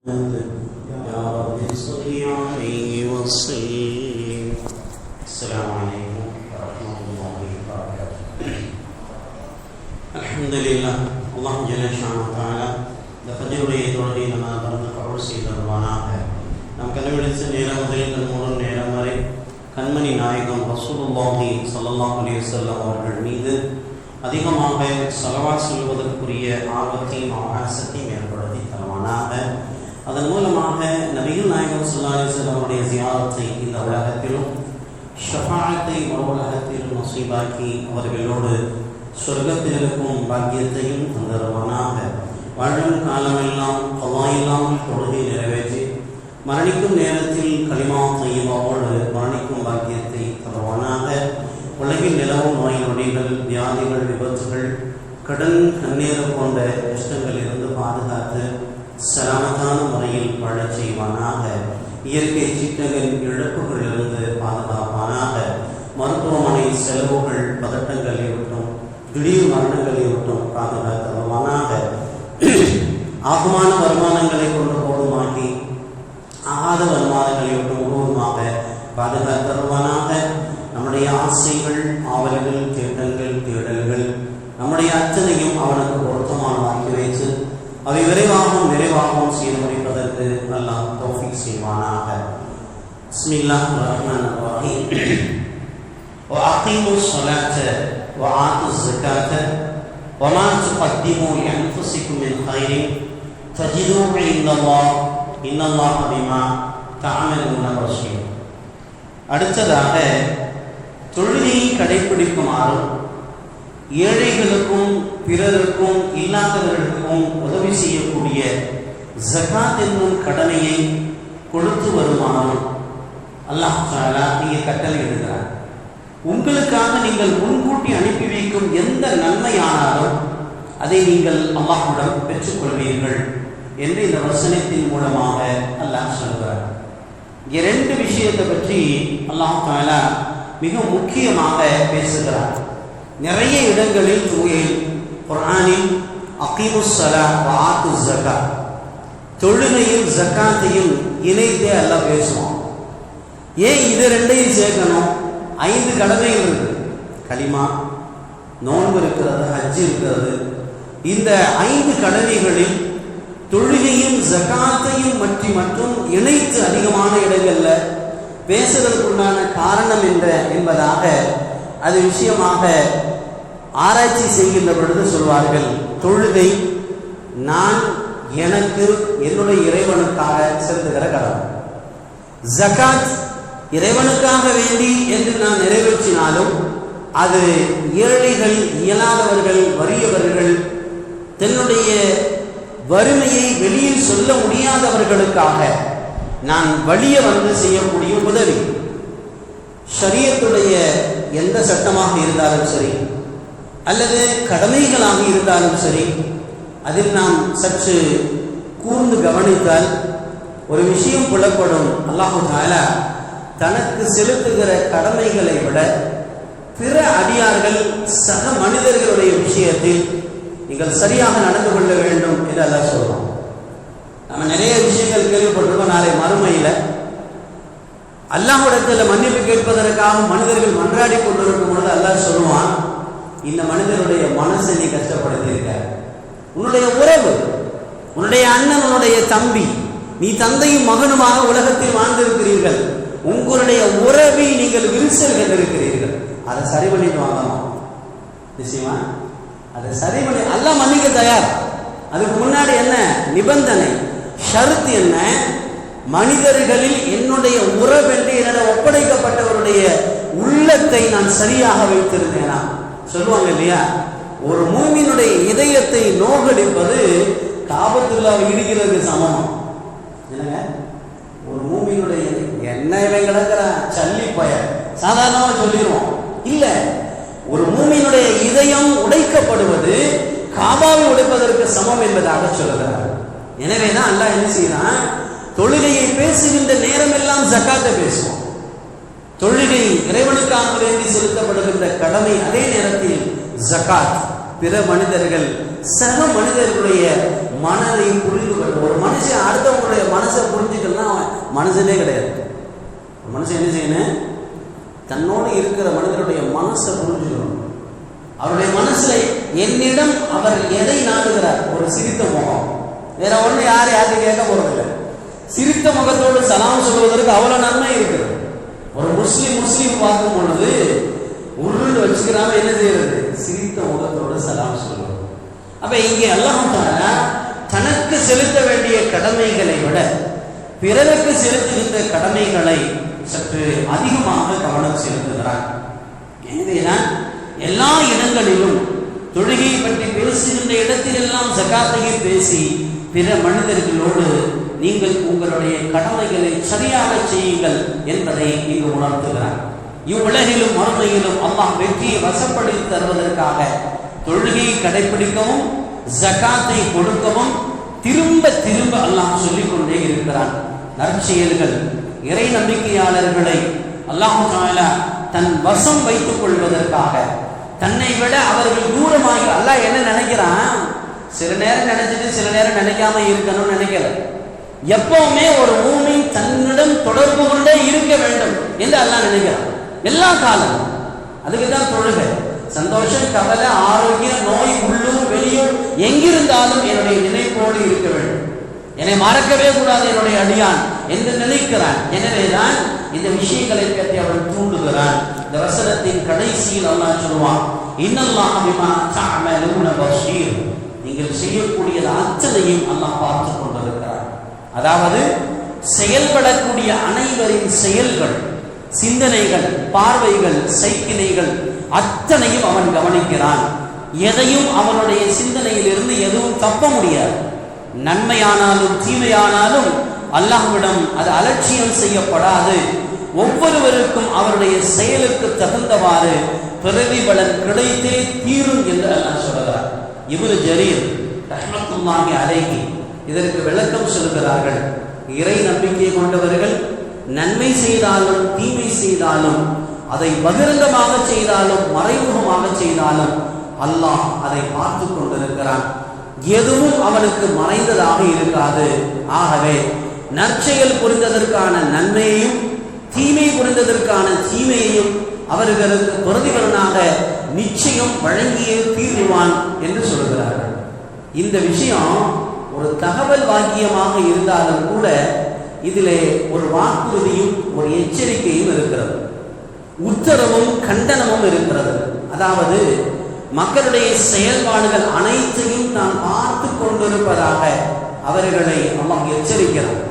يا رب صل عليه وسلم. السلام عليكم ورحمة الله وبركاته. الحمد لله. الله جل شأنه وتعالى ஃபஜ்ருடைய தொழுகை நம்ம தொடர்ந்து கபூல் செய்தருவானாக. நம் கண்டுபிடித்த நேரம் முதல் கண்மூலம் நேரம் வரை கண்மணி நாயகம் ரசூலுல்லாஹி ஸல்லல்லாஹு அலைஹி வஸல்லம் அவர்கள் மீது அதிகமாக ஸலவாத் சொல்வதற்குரிய ஆர்வத்தையும் ஆசத்தையும் ஏற்படுத்தி தருவானாக. அதன் மூலமாக நபிகள் நாயகம் ஸல்லல்லாஹு அலைஹி வஸல்லம் அவருடைய ஜியாரத்தை இந்த உலகத்திலும் ஷஃபாஅத்தை மறு உலகத்திலும் நசீபாக்கி அவர்களோடு சொர்க்கத்திற்கும் பாக்கியத்தையும் தந்தருவானாக. வாழும் காலமெல்லாம் அல்லாஹ்வின் தொழுகை நிறைவேற்றி மரணிக்கும் நேரத்தில் கலிமா தய்யிபாவோடு மரணிக்கும் பாக்கியத்தை தருவானாக. உலகில் நிலவும் நோய் நொடிகள், வியாதிகள், விபத்துகள், கடன், கண்ணீர் போன்ற கஷ்டங்களில் இருந்து பாதுகாத்து சலாமத்தான முறையில் வாழச் செய்வானாக. இயற்கை சீற்றங்களின் இழப்புகளிலிருந்து பாதுகாப்பானாக. மருத்துவமனை செலவுகள், பதட்டங்களை விட்டும் திடீர் மரணங்களை விட்டும் பாதுகாத்தருவானாக. ஆகுமான வருமானங்களை கொண்டு போதுமாக்கி ஆகாத வருமானங்களை விட்டு முழுவதுமாக பாதுகாத்தருவானாக. நம்முடைய ஆசைகள், ஆவல்கள், தேட்டங்கள், தேடல்கள் நம்முடைய அத்தனையும் அவனுக்கு பொருத்தமானதாக்கி வைத்து அவை விரைவாகவும் செய்து முடிப்பதற்கு அல்லாஹ் தௌஃபீக் செய்வானாக. பிஸ்மில்லாஹிர் ரஹ்மானிர் ரஹீம். وأقيموا الصلاة وآتوا الزكاة وما تقدموا لأنفسكم من خير تجدوه عند الله إن الله بما تعملون بصير. அடுத்ததாக தொழுகையை கடைபிடிக்குமாறும் ஏழைகளுக்கும் பிறருக்கும் இல்லாதவர்களுக்கும் உதவி செய்யக்கூடிய ஜகாத் என்னும் கடமையை கொடுத்து வருமானம் அல்லாஹ் தஆலா இங்கே கட்டளை இடுகிறார். உங்களுக்காக நீங்கள் முன்கூட்டி அனுப்பி வைக்கும் எந்த நன்மையானாலும் அதை நீங்கள் அல்லாஹ்விடம் பெற்றுக்கொள்வீர்கள் என்று இந்த வசனத்தின் மூலமாக அல்லாஹ் சொல்கிறார். இங்கே ரெண்டு விஷயத்தை பற்றி அல்லாஹ் தஆலா மிக முக்கியமாக பேசுகிறார். நிறைய இடங்களில் குர்ஆனில் அகீமுஸ் ஸலாத் வ ஆத்துஸ் ஸகாத் தொழுகையும் ஜகாத்தையும் இணைத்தே அல்லாஹ் பேசுவான். ஏன் இது ரெண்டையும் சேர்க்கணும்? 5 கடமைகள் இருக்கு. கலிமா, நோன்பு இருக்கிறது, ஹஜ் இருக்கிறது. இந்த 5 கடமைகளில் தொழுகையும் ஜகாத்தையும் மற்றும் இணைத்து அதிகமான இடங்கள்ல பேசுவதற்குண்டான காரணம் என்பதாக அது விஷயமாக ஆராய்ச்சி செய்கின்ற பொழுது சொல்வார்கள். தொழுகை நான் எனக்கு என்னுடைய இறைவனுக்காக செலுத்துகிற கடமை. ஜகாத் இறைவனுக்காக வேண்டி என்று நான் நிறைவேற்றினாலும் அது ஏழைகள், இயலாதவர்கள், வறியவர்கள், தன்னுடைய வறுமையை வெளியில் சொல்ல முடியாதவர்களுக்காக நான் வலிய வந்து செய்யக்கூடிய உதவி. ஷரியத்துடைய எந்த சட்டமாக இருந்தாலும் சரி அல்லது கடமைகளாக இருந்தாலும் சரி, அதில் நாம் சற்று கூர்ந்து கவனித்தால் ஒரு விஷயம் புலப்படும். அல்லாஹ் தஆலா தனக்கு செலுத்துகிற கடமைகளை விட பிற அடியார்கள், சக மனிதர்களுடைய விஷயத்தில் நீங்கள் சரியாக நடந்து கொள்ள வேண்டும் என்று அல்லாஹ் சொல்றோம். நம்ம நிறைய விஷயங்கள் கேள்விப்பட்டிருக்கோம். நாளை மறுமையில் அல்லாஹ்விடத்தில் மன்னிப்பு கேட்பதற்காக மனிதர்கள் மன்றாடி கொண்டிருக்கும் பொழுது அல்லாஹ் சொல்லுவான், இந்த மனிதனுடைய மனசை நீ கஷ்டப்படுத்தி இருக்க, உன்னுடைய உறவு, உன்னுடைய அண்ணன், உன்னுடைய தம்பி, நீ தந்தையும் மகனுமாக உலகத்தில் வாழ்ந்திருக்கிறீர்கள், உங்களுடைய உறவில் நீங்கள் விரிசல் கண்டிருக்கிறீர்கள், அதை சரி பண்ணிட்டு வாங்கணும். நிச்சயமா அதை சரி பண்ணி அல்லாஹ் மன்னிக்க தயார். அதுக்கு முன்னாடி என்ன நிபந்தனை, ஷர்த் என்ன? மனிதர்களில் என்னுடைய உறவென்று என்னிடம் ஒப்படைக்கப்பட்டவருடைய உள்ளத்தை நான் சரியாக வைத்திருந்தேனா? சொல்லுவாங்க இல்லையா, ஒரு மூமினுடைய இதயத்தை நோகடிப்பது காபத்துல்லாஹ் இடிக்கிறதுக்கு சமம். என்னங்க, ஒரு மூமினுடைய என்ன இவன் கிடக்கிற சல்லி பய சாதாரணமாக சொல்லிடுவோம். இல்ல, ஒரு மூமினுடைய இதயம் உடைக்கப்படுவது காபாவை உடைப்பதற்கு சமம் என்பதாக சொல்லுகிறார். எனவேதான் அல்லாஹ் என்ன செய்யறான், தொழுகையை பேசுகின்ற நேரம் எல்லாம் ஜகாத்தை பேசுவோம். தொழுகை இறைவனுக்காக வேண்டி செலுத்தப்படுகின்ற கடமை, அதே நேரத்தில் ஜகாத் பிற மனிதர்கள், சக மனிதர்களுடைய மனதை புரிந்து கொள்ளும். ஒரு மனுஷன் அடுத்தவங்களுடைய மனுஷனே கிடையாது. மனுஷன் என்ன செய்யணும்? தன்னோடு இருக்கிற மனிதனுடைய மனசை புரிஞ்சுக்கணும். அவருடைய மனசுல என்னிடம் அவர் எதை நாடுகிறார்? ஒரு சிரித்த முகம், வேற ஒண்ணு யாரும் கேட்க போறதில்லை. சிரித்த முகத்தோடு சலாம் சொல்வதற்கு அவ்வளவு நன்மை இருக்குது. ஒரு முஸ்லீம் பார்க்கும் பொழுது உருண்டு வச்சுக்கிறாம என்ன செய்யறது? சிரித்த முகத்தோடு சலாம் சொல்வது. அப்ப இங்கே அல்லாஹ் தஆலா தனக்கு செலுத்த வேண்டிய கடமைகளை விட பிறருக்கு செலுத்துகின்ற கடமைகளை சற்று அதிகமாக கவனம் செலுத்துகிறார். எனவேதான் எல்லா இடங்களிலும் தொழுகையை பற்றி பேசுகின்ற இடத்திலெல்லாம் ஜகாத்தையை பேசி பிற மனிதர்களோடு நீங்கள் உங்களுடைய கடமைகளை சரியாக செய்யுங்கள் என்பதை இங்கு உணர்த்துகிறார். இவ்வுலகிலும் மறுமையிலும் அல்லாஹ் வெற்றியை வசப்படுத்தி தருவதற்காக தொழுகையை கடைபிடிக்கவும் ஜகாத்தை கொடுக்கவும் திரும்ப திரும்ப அல்லாஹ் சொல்லிக் கொண்டே இருக்கிறான். நற்செயல்கள், இறை நம்பிக்கையாளர்களை அல்லாஹ் தஆலா தன் வசம் வைத்துக் கொள்வதற்காக, தன்னை விட அவர்கள் தூரமாகி, அல்லாஹ் என்ன நினைக்கிறான்? சில நேரம் நினைச்சிட்டு சில நேரம் நினைக்காம இருக்கணும்னு நினைக்கல. எப்பவுமே ஒரு மூமின் தன்னிடம் தொடர்பு கொண்டே இருக்க வேண்டும் என்று அல்லாஹ் நினைக்கிறான் எல்லா காலமும். அதுக்குதான் தொழுகை. சந்தோஷம், கவலை, ஆரோக்கியம், நோய், உள்ளூர் வெளியூர் எங்கிருந்தாலும் என்னுடைய நினைப்போடு இருக்க வேண்டும், என்னை மறக்கவே கூடாது என்னுடைய அடியான் என்று நினைக்கிறான். எனவேதான் இந்த விஷயங்களை பற்றி அவன் தூண்டுகிறான். இந்த வசனத்தின் கடைசியில் அல்லாஹ் சொல்வான், இன்னல்லாஹ பிமா தஅமலூன பஸீர். நீங்கள் செய்யக்கூடிய அத்தனையும் அல்லாஹ் பார்த்து கொண்டிருக்கிறார். அதாவது செயல்படக்கூடிய அனைவரின் செயல்கள், சிந்தனைகள், பார்வைகள், சைக்கிளைகள் அத்தனையும் அவன் கவனிக்கிறான். எதையும் அவனுடைய சிந்தனையிலிருந்து எதுவும் தப்ப முடியாது. நன்மையானாலும் தீமையானாலும் அல்லாஹ்விடம் அது அலட்சியம் செய்யப்படாது. ஒவ்வொருவருக்கும் அவருடைய செயலுக்கு தகுந்தவாறு பிரதிபலன் கிடைத்தே தீரும் என்று அல்லாஹ் சொல்கிறார். இப்னு ஜரீர் ரஹ்மத்துல்லாஹி அலைஹி இதற்கு விளக்கம் சொல்கிறார்கள். இறை நம்பிக்கை கொண்டவர்கள் நன்மை செய்தாலும் தீமை செய்தாலும், அதை பகிரங்கமாக செய்தாலும் மறைமுகமாக செய்தாலும் அல்லாஹ் அதை பார்த்து கொண்டிருக்கிறான். எதுவும் அவனுக்கு மறைந்ததாக இருக்காது. ஆகவே நற்செயல் புரிந்ததற்கான நன்மையையும் தீமை புரிந்ததற்கான தீமையையும் அவர்களுக்கு பிரதிபலனாக நிச்சயம் வழங்கியே தீர்வான் என்று சொல்கிறார்கள். இந்த விஷயம் ஒரு தகவல் வாக்கியமாக இருந்தாலும் கூட இதிலே ஒரு வாக்குறுதியும் ஒரு எச்சரிக்கையும் இருக்கிறது, உத்தரவும் கண்டனமும் இருக்கிறது. அதாவது மக்களுடைய செயல்பாடுகள் அனைத்தையும் தான் பார்த்து கொண்டிருப்பதாக அவர்களை அல்லாஹ் எச்சரிக்கிறார்.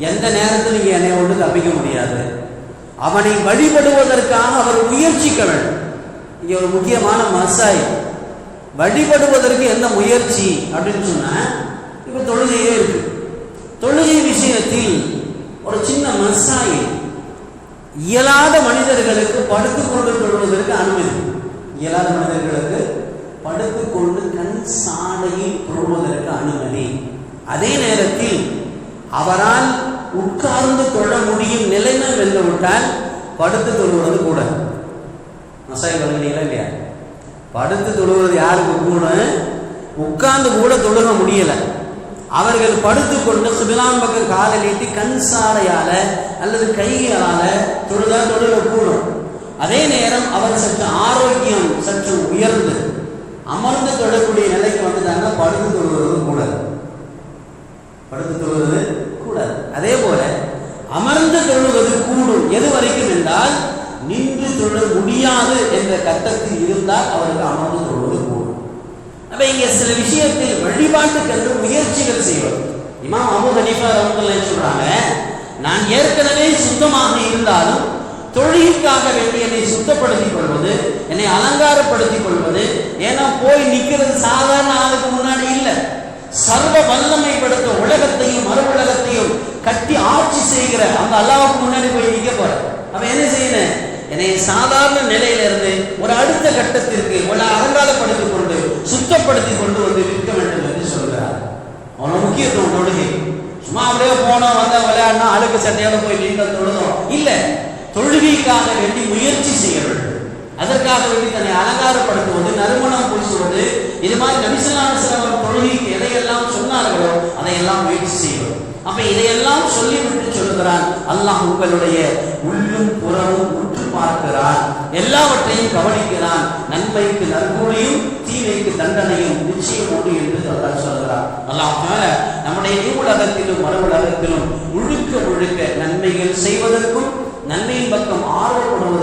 எந்த நேரத்தில் நீங்க என்னை ஒன்று தப்பிக்க முடியாது, அவனை வழிபடுவதற்காக அவர் முயற்சிக்க வேண்டும். இங்க ஒரு முக்கியமான மசாய், வழிபடுவதற்கு எந்த முயற்சி அப்படின்னு சொன்னா, இப்ப தொழுகையே இருக்கு. தொழுகை விஷயத்தில் ஒரு சின்ன மசாய், இயலாத மனிதர்களுக்கு படுத்துக்கொண்டு தொழுவதற்கு அனுமதி. இயலாத மனிதர்களுக்கு படுத்துக்கொண்டு கண் சாடையில் தொழுவதற்கு அனுமதி. அதே நேரத்தில் அவரால் உட்கார்ந்து தொழ முடியும் நிலைமை வென்றுவிட்டால் படுத்து தொழுவது கூட. மசாய் வழங்கினீங்களா இல்லையா? படுத்து தொழுவது யாருக்கு கூட? உட்கார்ந்து கூட தொழுக முடியல. அவர்கள் படுத்துக்கொண்டு சுபிலான் பக்கம் காலை நீட்டி கண் சாடையால அல்லது கைகளால தொழுதா தொழுக கூடும். அதே நேரம் அவர் சற்று ஆரோக்கியம் சற்று உயர்ந்து அமர்ந்து தொழக்கூடிய நிலைக்கு வந்துட்டாங்க, படுத்து தொழுவது கூடாது. படுத்து தொழுவது கூடாது. அதே போல அமர்ந்து தொழுவது கூடும். எது வரைக்கும் என்றால் நின்று தொழ முடியாது என்ற கட்டத்தில் இருந்தால் அவருக்கு அமர்ந்து தொழுவது கூடும். அப்ப இங்க சில விஷயத்தில் வழிபாட்டுக்கென்று முயற்சிகள் செய்வது. இமாம் அபூ ஹனீஃபா ரஹ்மத்துல்லாஹி சொல்றாங்க, நான் ஏற்கனவே சுத்தமாக இருந்தாலும் தொழுகைக்காக வேண்டி என்னை சுத்தப்படுத்திக் கொள்வது, என்னை அலங்காரப்படுத்திக் கொள்வது, ஏன்னா போய் நிற்கிறது சாதாரண ஆளுக்கு முன்னாடி இல்லை, சர்வ வல்லமை படுத்த உலகத்தையும் மறு உலகத்தையும் கட்டி ஆட்சி செய்கிற அந்த அல்லாஹ்வுக்கு முன்னாடி போய் நிற்க போற. அப்ப என்ன செய்யணும்? என்னை சாதாரண நிலையிலிருந்து ஒரு அடுத்த கட்டத்திற்கு ஒரு அலங்காரப்படுத்திக் கொண்டு சுத்தப்படுத்திக் கொண்டு வந்து நிற்க வேண்டும் என்று சொல்கிறார். அவ்வளவு முக்கியத்துவம் தொழுகை. சும்மா அப்படியே போனோம் வந்தா விளையாடினா அழுக்கு சட்டையோட போய் நீங்கள் தொழுதோம் இல்லை. தொழுகைக்காக வேண்டி முயற்சி செய்ய வேண்டும். அதற்காக வேண்டி தன்னை அலங்காரப்படுத்துவது, நறுமணம் பூசுவது, இது மாதிரி நபி ஸல்லல்லாஹு அலைஹி வஸல்லம் தொழுகைக்கு எதையெல்லாம் சொன்னார்களோ அதையெல்லாம் முயற்சி செய்வது. அப்ப இதையெல்லாம் சொல்லிவிட்டு சொல்லுகிறான், அல்லாஹ் உங்களுடைய உள்ளும் புறமும் உற்று பார்க்கிறான், எல்லாவற்றையும் கவனிக்கிறான், நன்மைக்கு நற்கூலியும் தீமைக்கு தண்டனையும் நிச்சயம் உண்டு என்று அல்லாஹ் சொல்கிறான். அல்லாஹ் நம்முடைய உலகத்திலும் மறு உலகத்திலும் முழுக்க முழுக்க நன்மைகள் செய்வதற்கும் நன்மையின் பக்கம் ஆர்வப்படுவதற்கும்